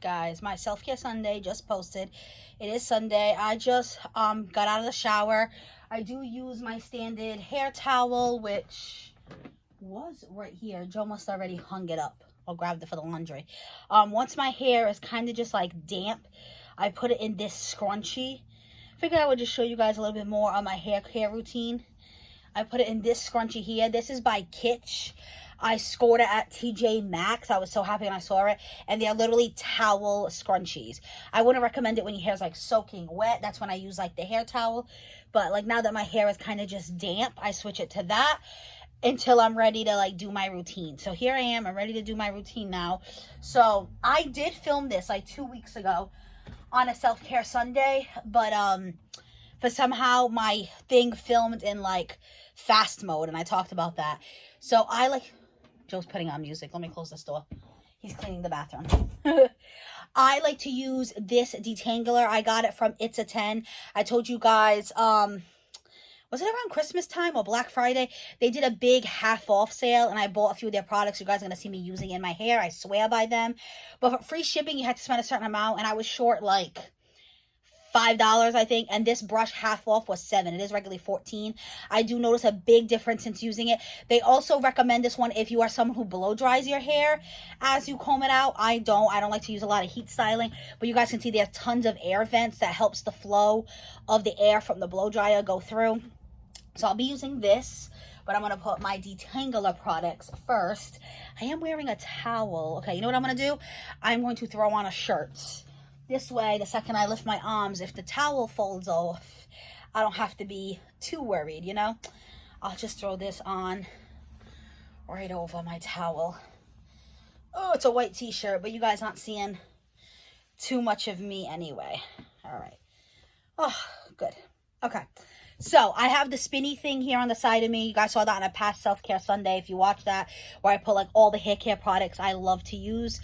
guys, my self-care Sunday just posted. It is Sunday. I just got out of the shower. I do use my standard hair towel, which was right here. Joe must already hung it up or grabbed it for the laundry. Once my hair is kind of just like damp, I put it in this scrunchie. Figured I would just show you guys a little bit more on my hair care routine. I put it in this scrunchie here. This is by Kitsch. I scored it at TJ Maxx. I was so happy when I saw it. And they're literally towel scrunchies. I wouldn't recommend it when your hair's like soaking wet. That's when I use like the hair towel. But like now that my hair is kind of just damp, I switch it to that until I'm ready to like do my routine. So here I am. I'm ready to do my routine now. So I did film this like 2 weeks ago on a self-care Sunday. But for somehow my thing filmed in like fast mode. And I talked about that. So I like... Joe's putting on music. Let me close this door. He's cleaning the bathroom. I like to use this detangler. I got it from It's a 10. I told you guys, was it around Christmas time or Black Friday? They did a big half off sale and I bought a few of their products. You guys are going to see me using in my hair. I swear by them. But for free shipping, you had to spend a certain amount and I was short like $5, I think, and this brush half off was $7. It is regularly $14. I do notice a big difference since using it. They also recommend this one if you are someone who blow dries your hair as you comb it out. I don't like to use a lot of heat styling, but you guys can see there's tons of air vents that helps the flow of the air from the blow dryer go through. So I'll be using this, but I'm going to put my detangler products first. I am wearing a towel. Okay, you know what I'm going to do? I'm going to throw on a shirt. This way, the second I lift my arms, if the towel folds off, I don't have to be too worried, you know? I'll just throw this on right over my towel. Oh, it's a white t-shirt, but you guys aren't seeing too much of me anyway. All right. Oh, good. Okay. So, I have the spinny thing here on the side of me. You guys saw that on a past self-care Sunday, if you watched that, where I put like all the hair care products I love to use.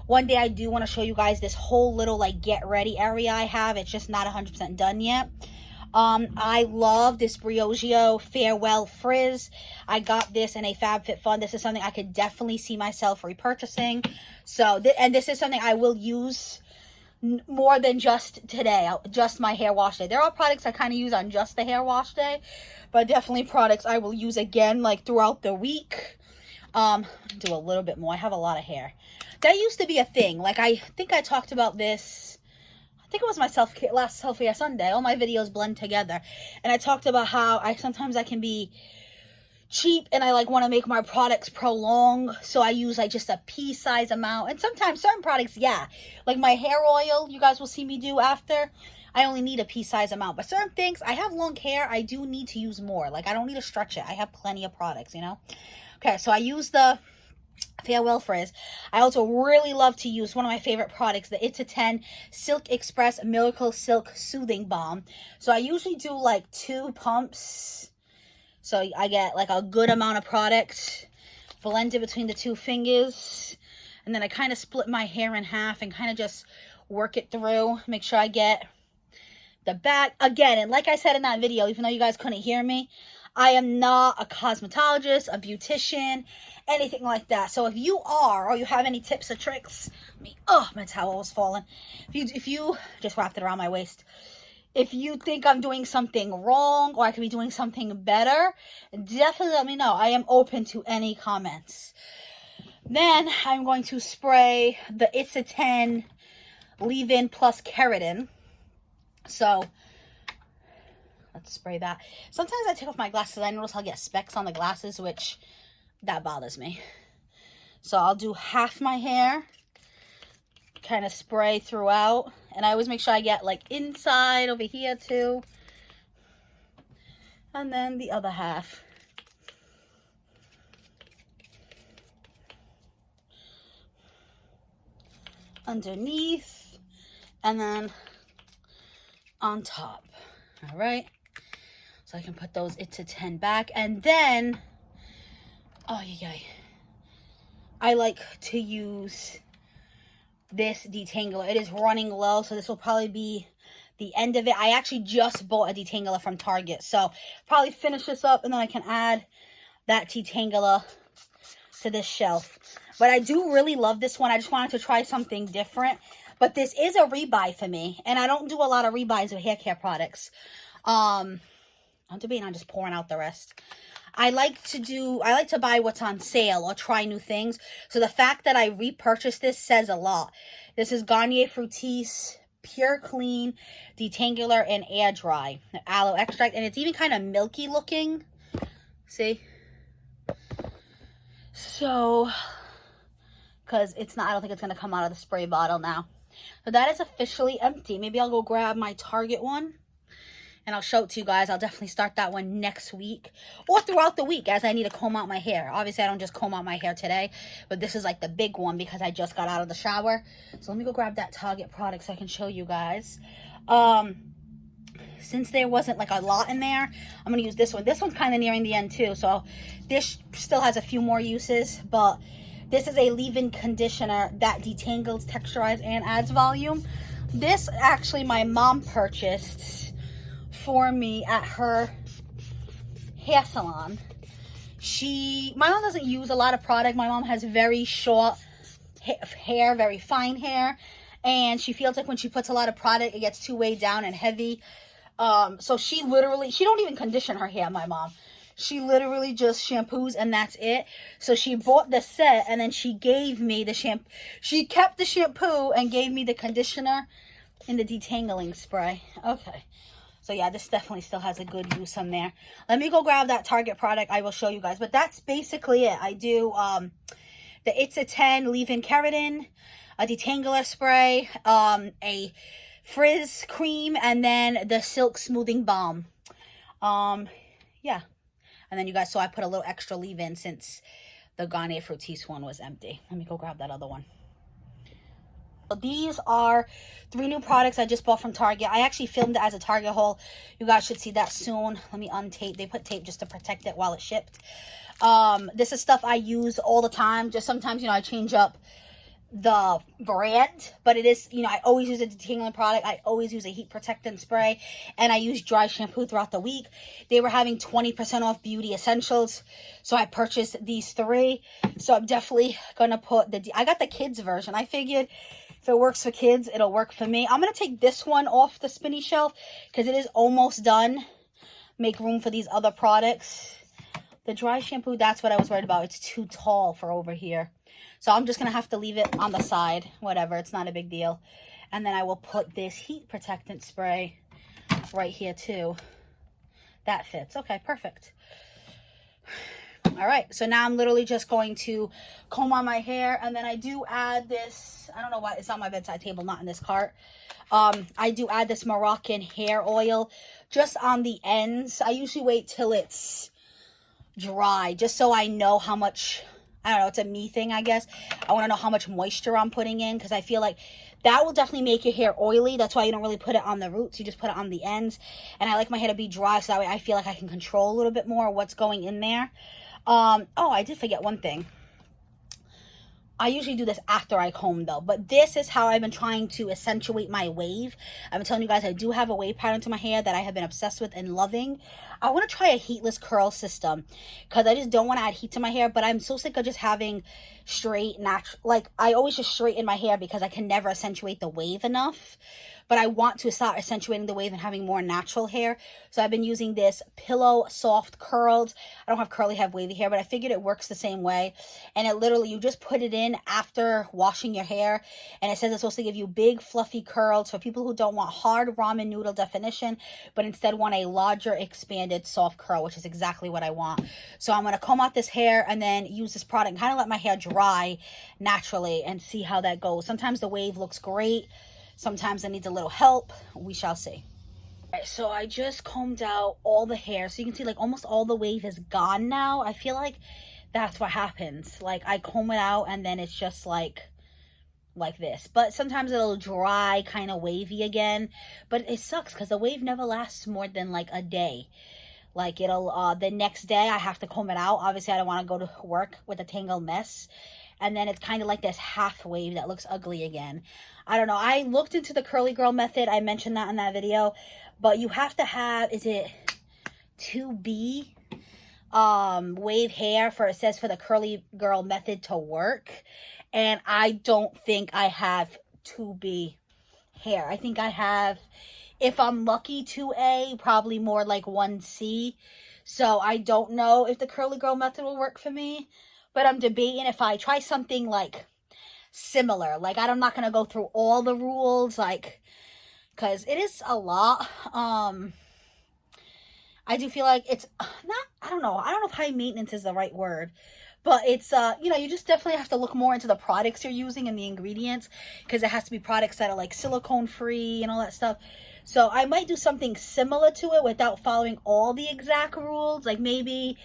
One day I do want to show you guys this whole little like get ready area I have. It's just not 100% done yet. I love this Briogeo Farewell Frizz. I got this in a FabFitFun. This is something I could definitely see myself repurchasing. So, and this is something I will use more than just today, just my hair wash day. There are products I kind of use on just the hair wash day, but definitely products I will use again like throughout the week. Do a little bit more. I have a lot of hair. That used to be a thing. Like, I think I talked about this. I think it was my last self-care Sunday. All my videos blend together. And I talked about how sometimes I can be cheap and I like want to make my products prolong. So I use like just a pea size amount. And sometimes certain products, yeah. Like my hair oil, you guys will see me do after. I only need a pea size amount. But certain things, I have long hair. I do need to use more. Like, I don't need to stretch it. I have plenty of products, you know. Okay, so I use the Farewell Frizz. I also really love to use one of my favorite products, the It's a 10 Silk Express Miracle Silk Soothing Balm. So I usually do like 2 pumps. So I get like a good amount of product, blend it between the 2 fingers. And then I kind of split my hair in half and kind of just work it through. Make sure I get the back. Again, and like I said in that video, even though you guys couldn't hear me, I am not a cosmetologist, a beautician, anything like that. So if you are, or you have any tips or tricks, my towel was falling. If you just wrapped it around my waist. If you think I'm doing something wrong or I could be doing something better, definitely let me know. I am open to any comments. Then I'm going to spray the It's a 10 Leave-In Plus Keratin. So let's spray that. Sometimes I take off my glasses. I notice I'll get specks on the glasses, which that bothers me. So I'll do half my hair, kind of spray throughout. And I always make sure I get like inside over here too. And then the other half. Underneath. And then on top. All right. So I can put those It's a 10 back. And then, I like to use this detangler. It is running low, so this will probably be the end of it. I actually just bought a detangler from Target, so probably finish this up and then I can add that detangler to this shelf. But I do really love this one. I just wanted to try something different. But this is a rebuy for me. And I don't do a lot of rebuys of hair care products. I'm debating on just pouring out the rest. I like to buy what's on sale or try new things. So the fact that I repurchased this says a lot. This is Garnier Fructis Pure Clean Detangler and Air Dry Aloe Extract. And it's even kind of milky looking. See? So, because it's not, I don't think it's going to come out of the spray bottle now. So that is officially empty. Maybe I'll go grab my Target one. And I'll show it to you guys. I'll definitely start that one next week. Or throughout the week as I need to comb out my hair. Obviously, I don't just comb out my hair today. But this is like the big one because I just got out of the shower. So let me go grab that Target product so I can show you guys. Since there wasn't like a lot in there, I'm going to use this one. This one's kind of nearing the end too. So this still has a few more uses. But this is a leave-in conditioner that detangles, texturizes, and adds volume. This actually my mom purchased for me at her hair salon. My mom doesn't use a lot of product. My mom has very short hair, very fine hair, and she feels like when she puts a lot of product, it gets too weighed down and heavy. So she don't even condition her hair, my mom. She literally just shampoos and that's it. So she bought the set and then she gave me the shampoo. She kept the shampoo and gave me the conditioner and the detangling spray. Okay. So yeah, this definitely still has a good use on there. Let me go grab that Target product. I will show you guys. But that's basically it. I do the It's a 10 leave-in keratin, a detangler spray, a frizz cream, and then the silk smoothing balm. Yeah. And then you guys saw I put a little extra leave-in since the Garnier Fructis one was empty. Let me go grab that other one. These are 3 new products I just bought from Target. I actually filmed it as a Target haul. You guys should see that soon. Let me untape. They put tape just to protect it while it shipped. This is stuff I use all the time. Just sometimes, I change up the brand, but it is, I always use a detangling product. I always use a heat protectant spray, and I use dry shampoo throughout the week. They were having 20% off Beauty Essentials, so I purchased these 3. So I'm definitely gonna put I got the kids version. I figured if it works for kids, it'll work for me. I'm gonna take this one off the spinny shelf because it is almost done. Make room for these other products. The dry shampoo, that's what I was worried about. It's too tall for over here. So I'm just going to have to leave it on the side. Whatever, it's not a big deal. And then I will put this heat protectant spray right here too. That fits. Okay, perfect. All right, so now I'm literally just going to comb on my hair. And then I do add this. I don't know why it's on my bedside table, not in this cart. I do add this Moroccan hair oil just on the ends. I usually wait till it's dry just so I know how much, I don't know, it's a me thing, I guess. I want to know how much moisture I'm putting in because I feel like that will definitely make your hair oily. That's why you don't really put it on the roots. You just put it on the ends. And I like my hair to be dry so that way I feel like I can control a little bit more what's going in there. Oh, I did forget one thing. I usually do this after I comb though, but this is how I've been trying to accentuate my wave. I've been telling you guys I do have a wave pattern to my hair that I have been obsessed with and loving. I want to try a heatless curl system because I just don't want to add heat to my hair, but I'm so sick of just having straight, natural, like I always just straighten my hair because I can never accentuate the wave enough. But I want to start accentuating the wave and having more natural hair. So I've been using this Pillow Soft Curled. I don't have curly, have wavy hair, but I figured it works the same way. And it literally, you just put it in after washing your hair. And it says it's supposed to give you big, fluffy curls for people who don't want hard ramen noodle definition, but instead want a larger, expanded, soft curl, which is exactly what I want. So I'm going to comb out this hair and then use this product and kind of let my hair dry naturally and see how that goes. Sometimes the wave looks great. Sometimes it needs a little help. We shall see. All right, so I just combed out all the hair. So you can see like almost all the wave is gone now. I feel like that's what happens. Like I comb it out and then it's just like this. But sometimes it'll dry, kind of wavy again. But it sucks because the wave never lasts more than like a day. Like it'll, the next day I have to comb it out. Obviously I don't want to go to work with a tangled mess. And then it's kind of like this half wave that looks ugly again. I don't know. I looked into the curly girl method. I mentioned that in that video. But you have to have, is it 2B wave hair for, it says for the curly girl method to work. And I don't think I have 2B hair. I think I have, if I'm lucky, 2A, probably more like 1C. So I don't know if the curly girl method will work for me, but I'm debating if I try something like similar. Like, I'm not going to go through all the rules, like, because it is a lot. I do feel like it's not, I don't know if high maintenance is the right word, but it's, you know, you just definitely have to look more into the products you're using and the ingredients, because it has to be products that are like silicone free and all that stuff. So I might do something similar to it without following all the exact rules. Like, maybe,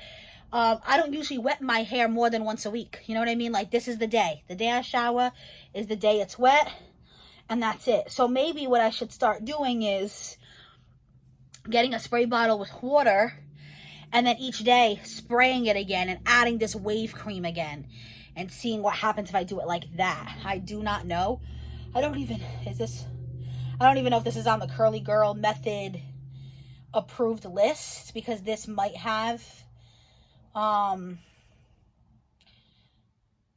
I don't usually wet my hair more than once a week. You know what I mean? Like, this is the day. The day I shower is the day it's wet, and that's it. So maybe what I should start doing is getting a spray bottle with water, and then each day spraying it again and adding this wave cream again and seeing what happens if I do it like that. I do not know. I don't even know if this is on the Curly Girl Method approved list, because this might have,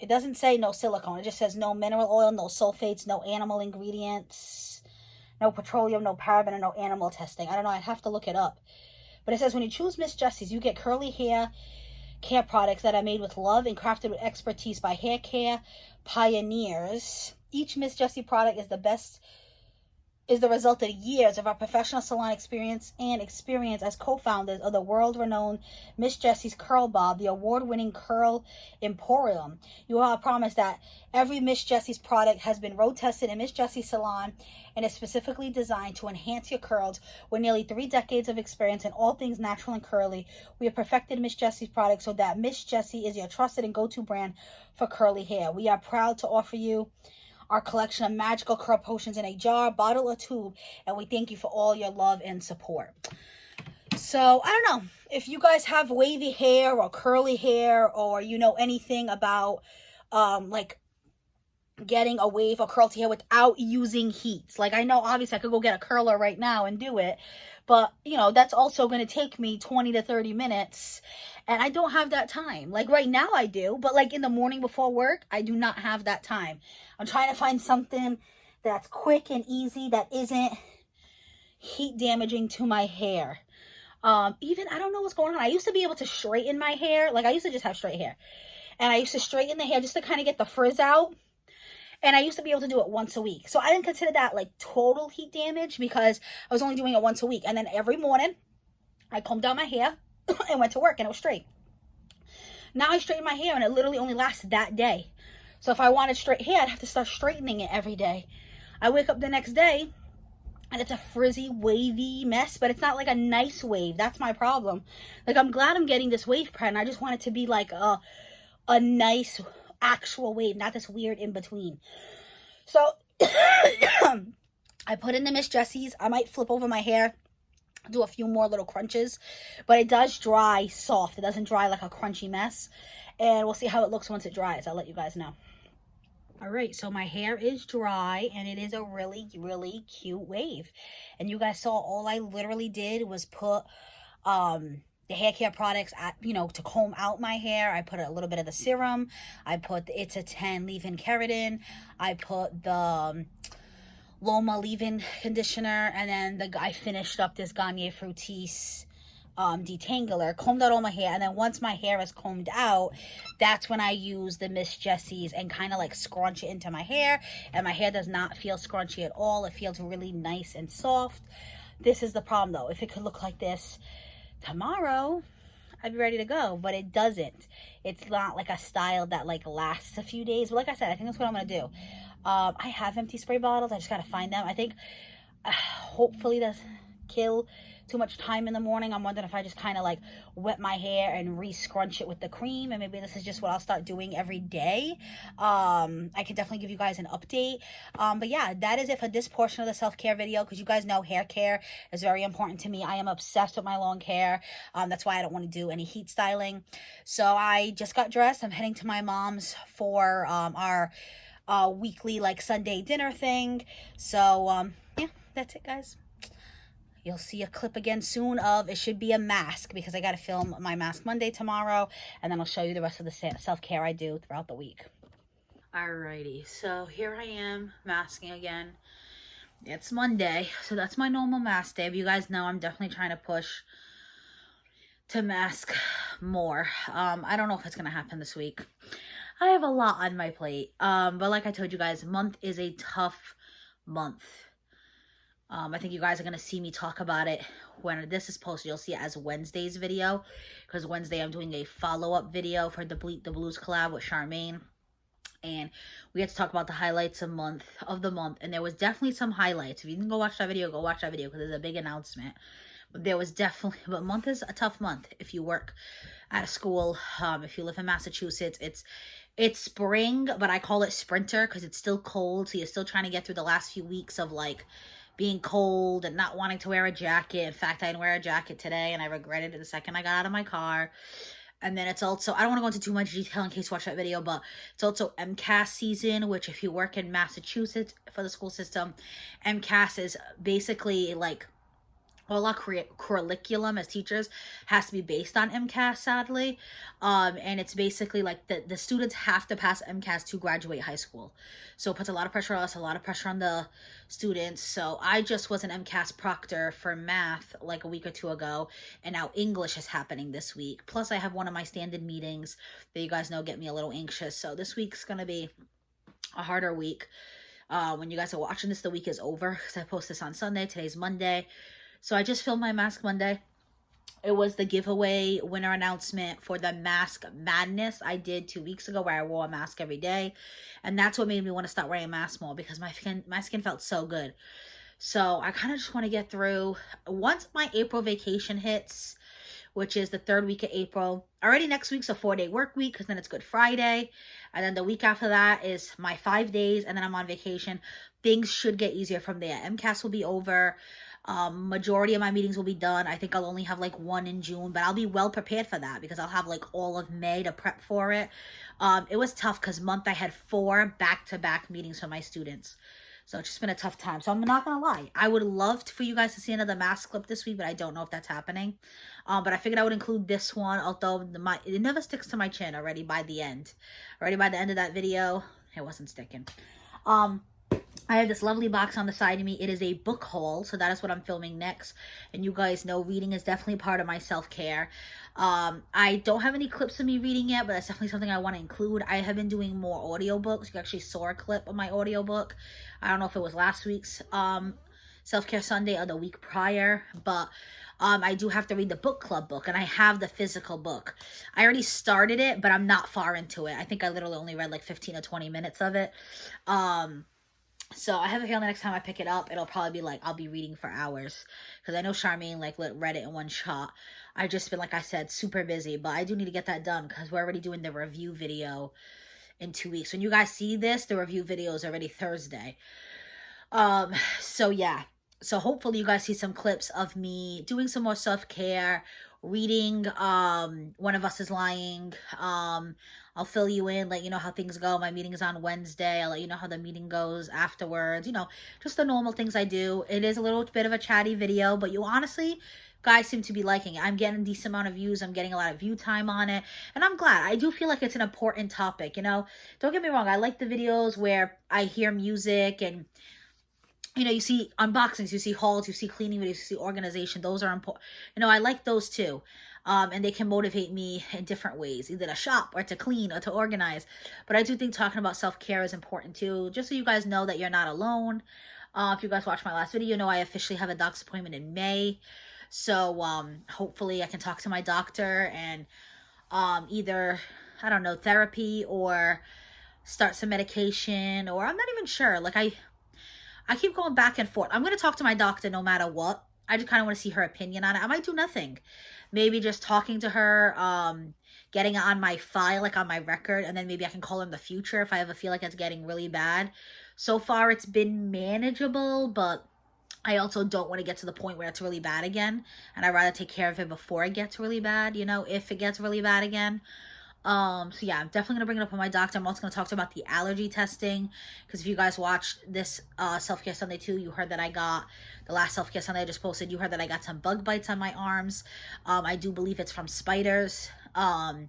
it doesn't say no silicone. It just says no mineral oil, no sulfates, no animal ingredients, no petroleum, no paraben, and no animal testing. I don't know. I'd have to look it up. But it says when you choose Miss Jessie's, you get curly hair care products that are made with love and crafted with expertise by hair care pioneers. Each Miss Jessie product is the result of years of our professional salon experience as co-founders of the world-renowned Miss Jessie's Curl Bob, the award-winning curl emporium. You are promised that every Miss Jessie's product has been road-tested in Miss Jessie's salon and is specifically designed to enhance your curls. With nearly 3 decades of experience in all things natural and curly, we have perfected Miss Jessie's products so that Miss Jessie is your trusted and go-to brand for curly hair. We are proud to offer you our collection of magical curl potions in a jar, bottle, or tube, and we thank you for all your love and support. So, I don't know, if you guys have wavy hair or curly hair, or you know anything about, like, getting a wave or curly hair without using heat. Like, I know obviously I could go get a curler right now and do it, but, you know, that's also going to take me 20 to 30 minutes, and I don't have that time. Like, right now I do, but like in the morning before work, I do not have that time. I'm trying to find something that's quick and easy, that isn't heat damaging to my hair. Even, I don't know what's going on. I used to be able to straighten my hair. Like, I used to just have straight hair, and I used to straighten the hair just to kind of get the frizz out. And I used to be able to do it once a week. So I didn't consider that like total heat damage, because I was only doing it once a week. And then every morning I combed down my hair and went to work, and it was straight. Now I straighten my hair and it literally only lasts that day. So if I wanted straight hair, I'd have to start straightening it every day. I wake up the next day and it's a frizzy, wavy mess, but it's not like a nice wave. That's my problem. Like, I'm glad I'm getting this wave pen. I just want it to be like a nice actual wave, not this weird in between. So I put in the Miss Jessie's. I might flip over my hair, do a few more little crunches, but it does dry soft. It doesn't dry like a crunchy mess, and we'll see how it looks once it dries. I'll let you guys know. All right, so my hair is dry, and it is a really, really cute wave. And you guys saw all I literally did was put the hair care products, to comb out my hair. I put a little bit of the serum. I put the It's a 10 leave-in keratin. I put the Loma leave-in conditioner, and then I finished up this Garnier Fructis detangler, combed out all my hair, and then once my hair is combed out, that's when I use the Miss Jessie's and kind of like scrunch it into my hair, and my hair does not feel scrunchy at all. It feels really nice and soft. This is the problem though. If it could look like this tomorrow, I'd be ready to go, but it doesn't. It's not like a style that like lasts a few days. But like I said, I think that's what I'm gonna do. I have empty spray bottles. I just gotta find them. I think hopefully that's kill too much time in the morning. I'm wondering if I just kind of like wet my hair and re-scrunch it with the cream, and maybe this is just what I'll start doing every day. I can definitely give you guys an update. But yeah, that is it for this portion of the self-care video, because you guys know hair care is very important to me. I am obsessed with my long hair. That's why I don't want to do any heat styling. So I just got dressed. I'm heading to my mom's for our weekly like Sunday dinner thing. So yeah, that's it, guys. You'll see a clip again soon of, it should be a mask, because I got to film my Mask Monday tomorrow, and then I'll show you the rest of the self-care I do throughout the week. Alrighty, so here I am masking again. It's Monday, so that's my normal mask day. But you guys know I'm definitely trying to push to mask more. I don't know if it's gonna happen this week. I have a lot on my plate. But like I told you guys, month is a tough month. I think you guys are gonna see me talk about it when this is posted. You'll see it as Wednesday's video, because Wednesday I'm doing a follow-up video for the Bleed the Blues collab with Charmaine. And we had to talk about the highlights of the month, and there was definitely some highlights. If you didn't go watch that video, go watch that video, because there's a big announcement. But there was definitely, but month is a tough month if you work at a school. If you live in Massachusetts, it's spring, but I call it sprinter because it's still cold, so you're still trying to get through the last few weeks of like being cold and not wanting to wear a jacket. In fact, I didn't wear a jacket today, and I regretted it the second I got out of my car. And then it's also, I don't want to go into too much detail in case you watch that video, but it's also MCAS season, which if you work in Massachusetts for the school system, MCAS is basically like, all our curriculum as teachers has to be based on MCAS, sadly. And it's basically like the students have to pass MCAS to graduate high school. So it puts a lot of pressure on us, a lot of pressure on the students. So I just was an MCAS proctor for math like a week or two ago, and now English is happening this week. Plus I have one of my standard meetings that you guys know get me a little anxious. So this week's gonna be a harder week. When you guys are watching this, the week is over because I post this on Sunday. Today's Monday. So I just filmed my Mask Monday. It was the giveaway winner announcement for the Mask Madness I did 2 weeks ago, where I wore a mask every day. And that's what made me want to start wearing a mask more, because my skin felt so good. So I kind of just want to get through. Once my April vacation hits, which is the 3rd week of April. Already next week's a 4-day work week, because then it's Good Friday. And then the week after that is my 5 days, and then I'm on vacation. Things should get easier from there. MCAS will be over. Majority of my meetings will be done. I think I'll only have like 1 in June, but I'll be well prepared for that because I'll have like all of May to prep for it. It was tough because month I had 4 back-to-back meetings for my students. So it's just been a tough time. So I'm not going to lie. I would love for you guys to see another mask clip this week, but I don't know if that's happening. But I figured I would include this one, although it never sticks to my chin already by the end. Already by the end of that video, it wasn't sticking. I have this lovely box on the side of me. It is a book haul, so that is what I'm filming next. And you guys know reading is definitely part of my self-care. I don't have any clips of me reading yet, but that's definitely something I want to include. I have been doing more audiobooks. You actually saw a clip of my audiobook. I don't know if it was last week's Self-Care Sunday or the week prior, but I do have to read the book club book, and I have the physical book. I already started it, but I'm not far into it. I think I literally only read like 15 or 20 minutes of it. So I have a feeling the next time I pick it up, it'll probably be like, I'll be reading for hours. Because I know Charmaine like read it in one shot. I've just been, like I said, super busy. But I do need to get that done because we're already doing the review video in 2 weeks. When you guys see this, the review video is already Thursday. So yeah. So hopefully you guys see some clips of me doing some more self-care, reading One of Us is Lying. I'll fill you in, let you know how things go. My meeting is on Wednesday. I'll let you know how the meeting goes afterwards. You know, just the normal things I do. It is a little bit of a chatty video, but you honestly, guys seem to be liking it. I'm getting a decent amount of views. I'm getting a lot of view time on it. And I'm glad. I do feel like it's an important topic, you know. Don't get me wrong. I like the videos where I hear music and, you know, you see unboxings, you see hauls, you see cleaning videos, you see organization. Those are important. You know, I like those too. And they can motivate me in different ways, either to shop or to clean or to organize. But I do think talking about self-care is important too, just so you guys know that you're not alone. If you guys watched my last video, you know I officially have a doctor's appointment in May. So hopefully I can talk to my doctor and either, I don't know, therapy or start some medication, or I'm not even sure. Like I keep going back and forth. I'm going to talk to my doctor no matter what. I just kind of want to see her opinion on it. I might do nothing. Maybe just talking to her, getting it on my file, like on my record, and then maybe I can call her in the future if I ever feel like it's getting really bad. So far, it's been manageable, but I also don't want to get to the point where it's really bad again. And I'd rather take care of it before it gets really bad, you know, if it gets really bad again. So yeah, I'm definitely gonna bring it up with my doctor. I'm also gonna talk to about the allergy testing, because if you guys watched this Self-Care Sunday too, you heard that I got the last Self-Care Sunday I just posted. You heard that I got some bug bites on my arms. I do believe it's from spiders. I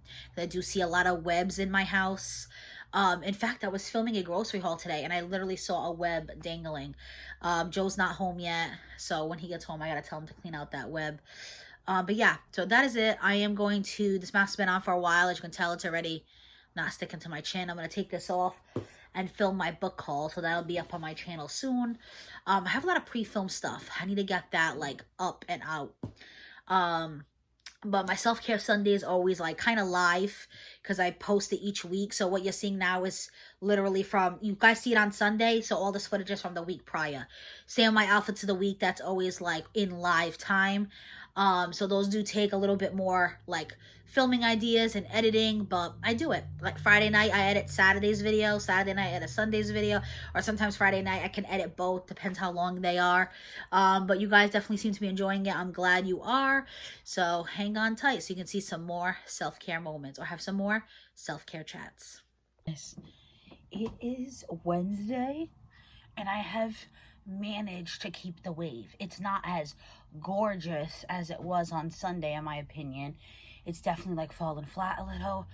do see a lot of webs in my house. In fact, I was filming a grocery haul today and I literally saw a web dangling. Joe's not home yet, so when he gets home, I gotta tell him to clean out that web. But yeah, so that is it. I am going to, this mask's been on for a while. As you can tell, it's already not sticking to my chin. I'm going to take this off and film my book haul, so that'll be up on my channel soon. I have a lot of pre-filmed stuff. I need to get that like up and out. But my self-care Sunday is always like kind of live because I post it each week. So what you're seeing now is literally from, you guys see it on Sunday, so all this footage is from the week prior. Same my outfits of the week, that's always like in live time. So those do take a little bit more like filming ideas and editing, but I do it. Like Friday night, I edit Saturday's video. Saturday night, I edit Sunday's video. Or sometimes Friday night, I can edit both. Depends how long they are. But you guys definitely seem to be enjoying it. I'm glad you are. So hang on tight so you can see some more self-care moments or have some more self-care chats. Yes. It is Wednesday, and I have managed to keep the wave. It's not as gorgeous as it was on Sunday, in my opinion. It's definitely like fallen flat a little,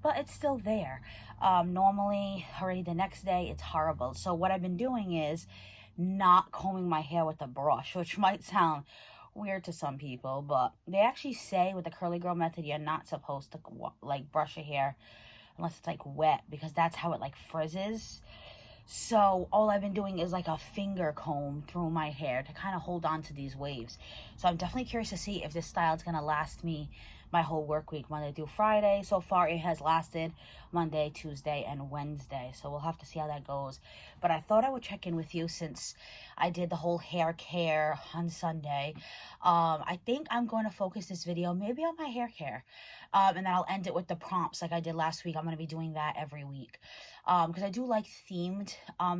but it's still there. Normally, already the next day, it's horrible. So what I've been doing is not combing my hair with a brush, which might sound weird to some people, but they actually say with the curly girl method, you're not supposed to like brush your hair unless it's like wet, because that's how it like frizzes. So all I've been doing is like a finger comb through my hair to kind of hold on to these waves. So I'm definitely curious to see if this style is going to last me my whole work week, Monday through Friday. So far it has lasted Monday, Tuesday, and Wednesday. So we'll have to see how that goes. But I thought I would check in with you since I did the whole hair care on Sunday. I think I'm going to focus this video maybe on my hair care. And then I'll end it with the prompts like I did last week. I'm going to be doing that every week. Because I do like themed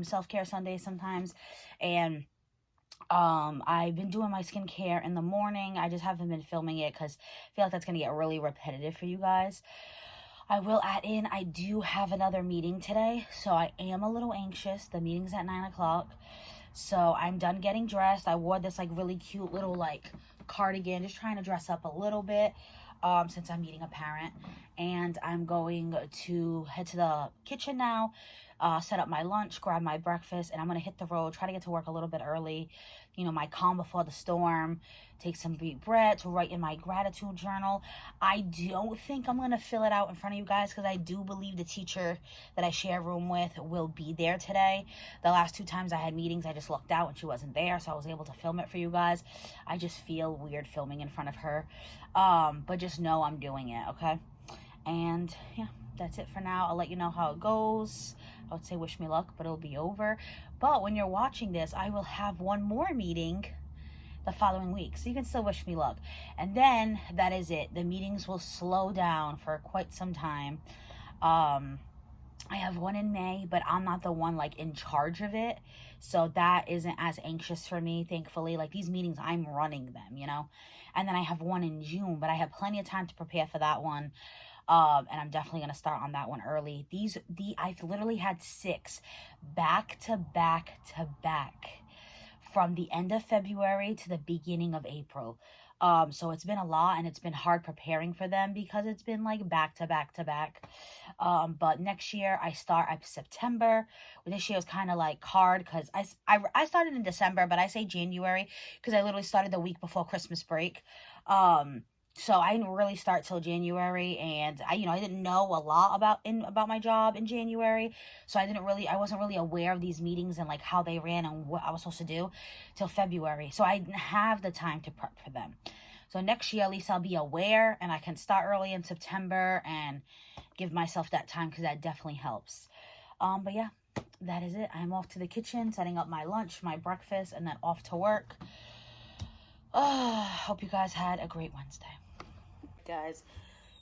self-care Sundays sometimes. And I've been doing my skincare in the morning. I just haven't been filming it because I feel like that's going to get really repetitive for you guys. I will add in, I do have another meeting today, so I am a little anxious. The meeting's at 9 o'clock. So I'm done getting dressed. I wore this like really cute little like cardigan, just trying to dress up a little bit. Since I'm meeting a parent, and I'm going to head to the kitchen now, set up my lunch, grab my breakfast, and I'm going to hit the road, try to get to work a little bit early, you know, my calm before the storm, take some deep breaths, write in my gratitude journal. I don't think I'm going to fill it out in front of you guys because I do believe the teacher that I share a room with will be there today. The last 2 times I had meetings, I just looked out and she wasn't there, so I was able to film it for you guys. I just feel weird filming in front of her, but just know I'm doing it, okay? And yeah, that's it for now. I'll let you know how it goes. I would say wish me luck, but it'll be over. But when you're watching this, I will have one more meeting the following week, so you can still wish me luck. And then that is it. The meetings will slow down for quite some time. I have one in May, but I'm not the one like in charge of it, so that isn't as anxious for me, thankfully. Like these meetings, I'm running them, you know. And then I have one in June, but I have plenty of time to prepare for that one. And I'm definitely going to start on that one early. I've literally had 6 back to back to back from the end of February to the beginning of April. So it's been a lot, and it's been hard preparing for them because it's been like back to back to back. But next year I start at September. This year was kind of like hard because I started in December, but I say January because I literally started the week before Christmas break. So I didn't really start till January, and I didn't know a lot about my job in January, so I wasn't really aware of these meetings and like how they ran and what I was supposed to do till February. So I didn't have the time to prep for them. So next year, at least I'll be aware and I can start early in September and give myself that time because that definitely helps. But yeah, that is it. I'm off to the kitchen, setting up my lunch, my breakfast, and then off to work. Hope you guys had a great Wednesday. Guys,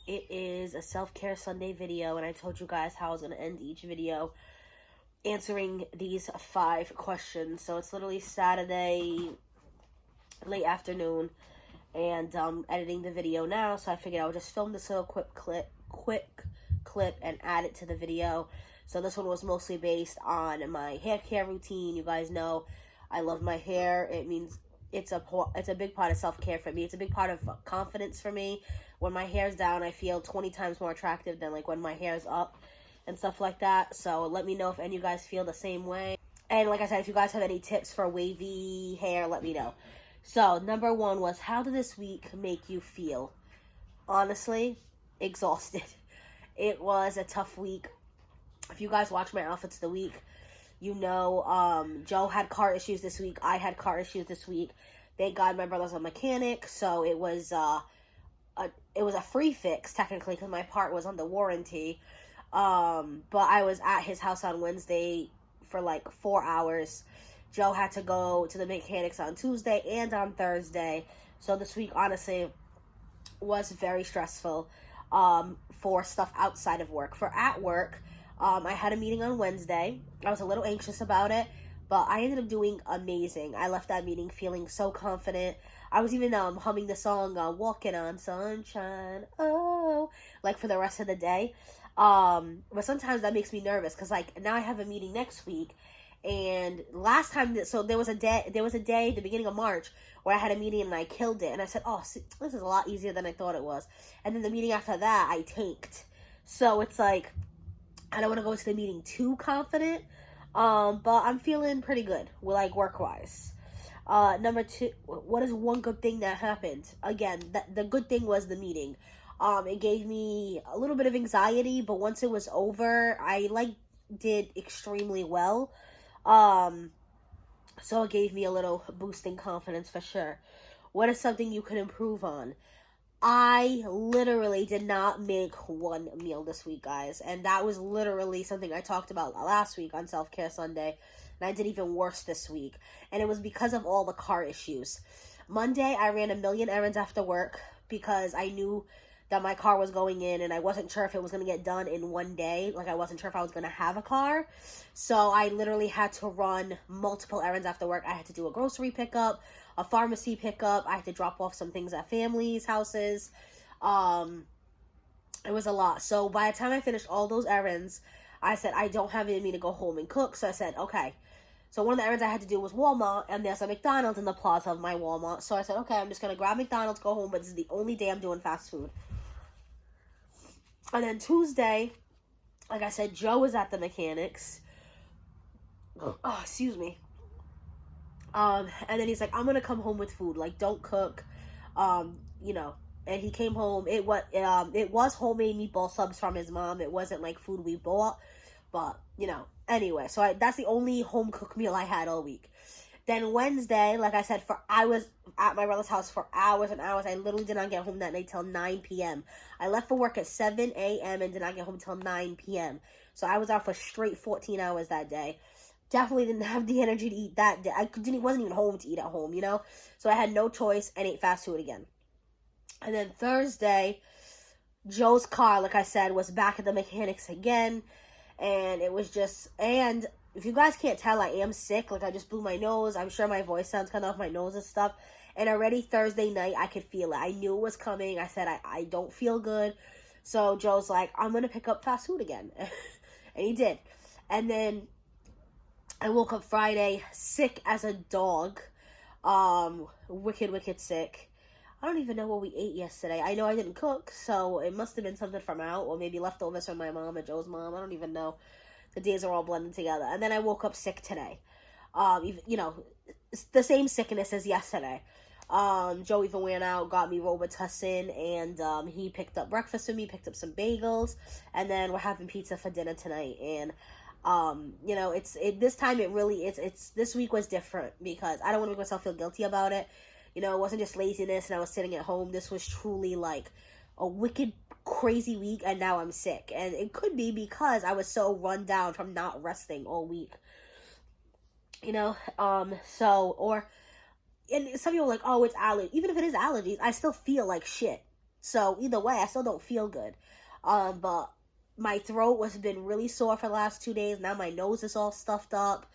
it is a self-care Sunday video, and I told you guys how I was going to end each video answering these 5 questions. So it's literally Saturday late afternoon, and editing the video now, so I figured I would just film this little quick clip and add it to the video. So this one was mostly based on my hair care routine. You guys know I love my hair. It means it's a big part of self-care for me. It's a big part of confidence for me. When my hair's down, I feel 20 times more attractive than like when my hair's up. and stuff like that. So let me know if any of you guys feel the same way. And like I said, if you guys have any tips for wavy hair, let me know. So number 1 was, how did this week make you feel? Honestly, exhausted. It was a tough week. If you guys watch my outfits of the week, you know, Joe had car issues this week. I had car issues this week. Thank God my brother's a mechanic, so it was a free fix technically because my part was under warranty. But I was at his house on Wednesday for like 4 hours. Joe had to go to the mechanics on Tuesday and on Thursday. So this week, honestly, was very stressful for stuff outside of work. For at work, I had a meeting on Wednesday. I was a little anxious about it, but I ended up doing amazing. I left that meeting feeling so confident. I was even humming the song Walking on Sunshine, oh, like for the rest of the day. But sometimes that makes me nervous because like now I have a meeting next week. And last time, so there was a day, the beginning of March, where I had a meeting and I killed it. And I said, oh, see, this is a lot easier than I thought it was. And then the meeting after that, I tanked. So it's like, I don't want to go into the meeting too confident. But I'm feeling pretty good, like work-wise. Number 2, what is one good thing that happened? Again, the good thing was the meeting. It gave me a little bit of anxiety, but once it was over, I did extremely well. So it gave me a little boost in confidence for sure. What is something you could improve on? I literally did not make one meal this week, guys. And that was literally something I talked about last week on Self-Care Sunday. And I did even worse this week. And it was because of all the car issues. Monday, I ran a million errands after work because I knew that my car was going in and I wasn't sure if it was going to get done in one day. Like, I wasn't sure if I was going to have a car. So I literally had to run multiple errands after work. I had to do a grocery pickup, a pharmacy pickup. I had to drop off some things at families' houses. It was a lot. So by the time I finished all those errands, I said, I don't have it in me to go home and cook. So I said, okay. So one of the errands I had to do was Walmart, and there's a McDonald's in the plaza of my Walmart. So I said, okay, I'm just going to grab McDonald's, go home, but this is the only day I'm doing fast food. And then Tuesday, like I said, Joe was at the mechanics. Oh, excuse me. And then he's like, I'm going to come home with food. Like, don't cook. You know. And he came home. It was homemade meatball subs from his mom. It wasn't like food we bought. But, you know. Anyway, so that's the only home cooked meal I had all week. Then Wednesday, like I said, I was at my brother's house for hours and hours. I literally did not get home that night till 9 p.m. I left for work at 7 a.m. and did not get home till 9 p.m. So I was out for straight 14 hours that day. Definitely didn't have the energy to eat that day. Wasn't even home to eat at home, you know? So I had no choice and ate fast food again. And then Thursday, Joe's car, like I said, was back at the mechanics again. And it was just, and if you guys can't tell, I am sick. Like, I just blew my nose. I'm sure my voice sounds kind of off my nose and stuff. And already Thursday night, I could feel it. I knew it was coming. I said, I don't feel good. So Joe's like, I'm going to pick up fast food again. And he did. And then I woke up Friday sick as a dog. Wicked sick. I don't even know what we ate yesterday. I know I didn't cook, so it must have been something from out, or maybe leftovers from my mom or Joe's mom. I don't even know. The days are all blended together. And then I woke up sick today. You know, it's the same sickness as yesterday. Joe even went out, got me Robitussin, and he picked up breakfast for me, picked up some bagels, and then we're having pizza for dinner tonight. And you know, this time it really it's this week was different because I don't want to make myself feel guilty about it. You know, it wasn't just laziness and I was sitting at home. This was truly like a wicked, crazy week, and now I'm sick. And it could be because I was so run down from not resting all week. You know, and some people are like, oh, it's allergies. Even if it is allergies, I still feel like shit. So either way, I still don't feel good. But my throat has been really sore for the last 2 days. Now my nose is all stuffed up.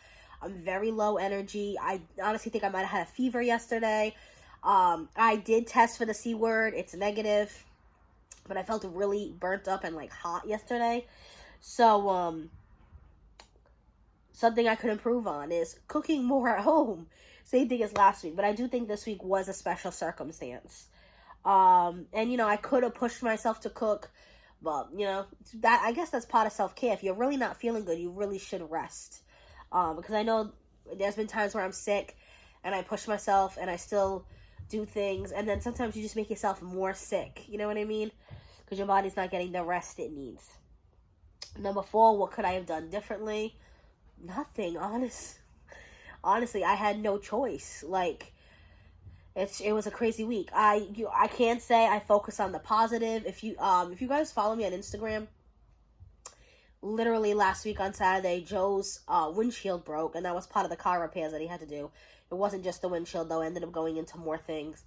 I'm very low energy. I honestly think I might have had a fever yesterday. I did test for the C word. It's negative. But I felt really burnt up and like hot yesterday. So, something I could improve on is cooking more at home. Same thing as last week. But I do think this week was a special circumstance. And you know, I could have pushed myself to cook. But, you know, that, I guess that's part of self-care. If you're really not feeling good, you really should rest. Because I know there's been times where I'm sick and I push myself and I still do things, and then sometimes you just make yourself more sick. You know what I mean? Because your body's not getting the rest it needs. Number 4, what could I have done differently? Nothing, honestly, I had no choice. Like, it was a crazy week. I can't say I focus on the positive. If you guys follow me on Instagram, literally last week on Saturday, Joe's windshield broke, and that was part of the car repairs that he had to do. It wasn't just the windshield though. I ended up going into more things.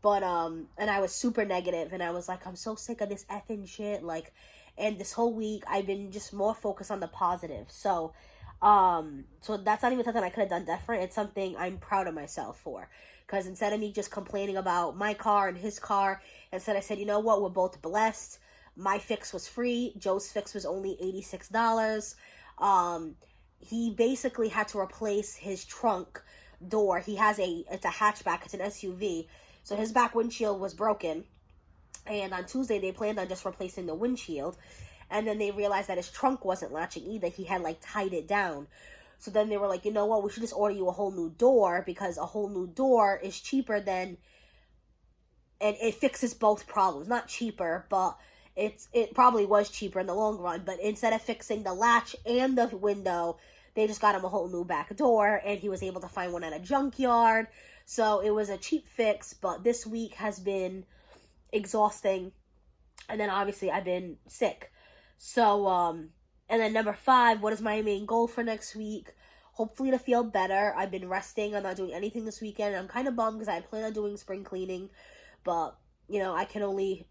But and I was super negative, and I was like, I'm so sick of this effing shit. Like, and this whole week I've been just more focused on the positive. So that's not even something I could have done different. It's something I'm proud of myself for. Because instead of me just complaining about my car and his car, instead I said, you know what, we're both blessed. My fix was free. Joe's fix was only $86. He basically had to replace his trunk door. It's a hatchback. It's an SUV. So his back windshield was broken. And on Tuesday, they planned on just replacing the windshield. And then they realized that his trunk wasn't latching either. He had, like, tied it down. So then they were like, you know what, we should just order you a whole new door, because a whole new door is cheaper than, and it fixes both problems. Not cheaper, but it probably was cheaper in the long run. But instead of fixing the latch and the window, they just got him a whole new back door, and he was able to find one at a junkyard. So it was a cheap fix, but this week has been exhausting. And then obviously I've been sick. So, and then number 5, what is my main goal for next week? Hopefully to feel better. I've been resting. I'm not doing anything this weekend. I'm kind of bummed because I plan on doing spring cleaning. But, you know, I can only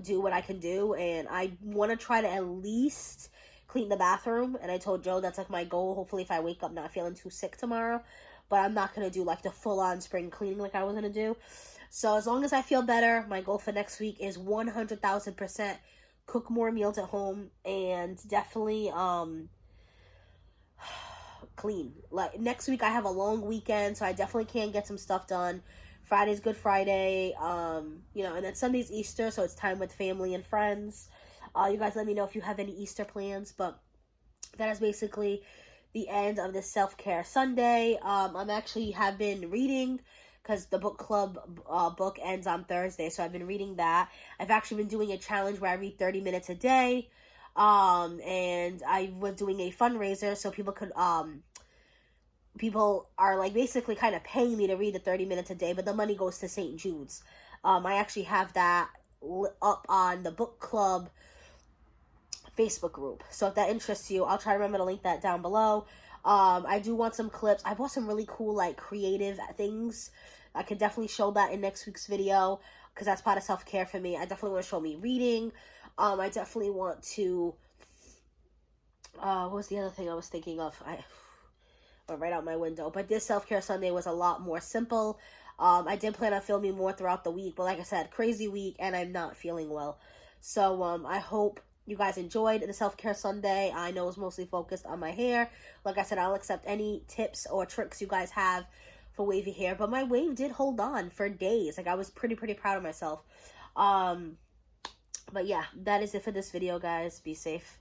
do what I can do. And I want to try to at least clean the bathroom. And I told Joe that's like my goal. Hopefully if I wake up not feeling too sick tomorrow. But I'm not going to do like the full-on spring cleaning like I was going to do. So as long as I feel better, my goal for next week is 100,000% cook more meals at home, and definitely clean. Like, next week I have a long weekend, so I definitely can get some stuff done. Friday's Good Friday, you know, and then Sunday's Easter, so it's time with family and friends. You guys let me know if you have any Easter plans, but that is basically the end of this self-care Sunday. I'm actually have been reading, because the book club book ends on Thursday, so I've been reading that. I've actually been doing a challenge where I read 30 minutes a day, and I was doing a fundraiser, so people are like basically kind of paying me to read the 30 minutes a day, but the money goes to St. Jude's. I actually have that up on the book club Facebook group, so if that interests you, I'll try to remember to link that down below. I do want some clips. I bought some really cool, like, creative things. I could definitely show that in next week's video, because that's part of self-care for me. I definitely want to show me reading. I definitely want to, what was the other thing I was thinking of? I went right out my window. But this self-care Sunday was a lot more simple. I did plan on filming more throughout the week, but like I said, crazy week, and I'm not feeling well. So, I hope you guys enjoyed the self-care Sunday. I know it's mostly focused on my hair. Like I said, I'll accept any tips or tricks you guys have for wavy hair. But my wave did hold on for days. Like, I was pretty proud of myself. But yeah, that is it for this video, guys. Be safe.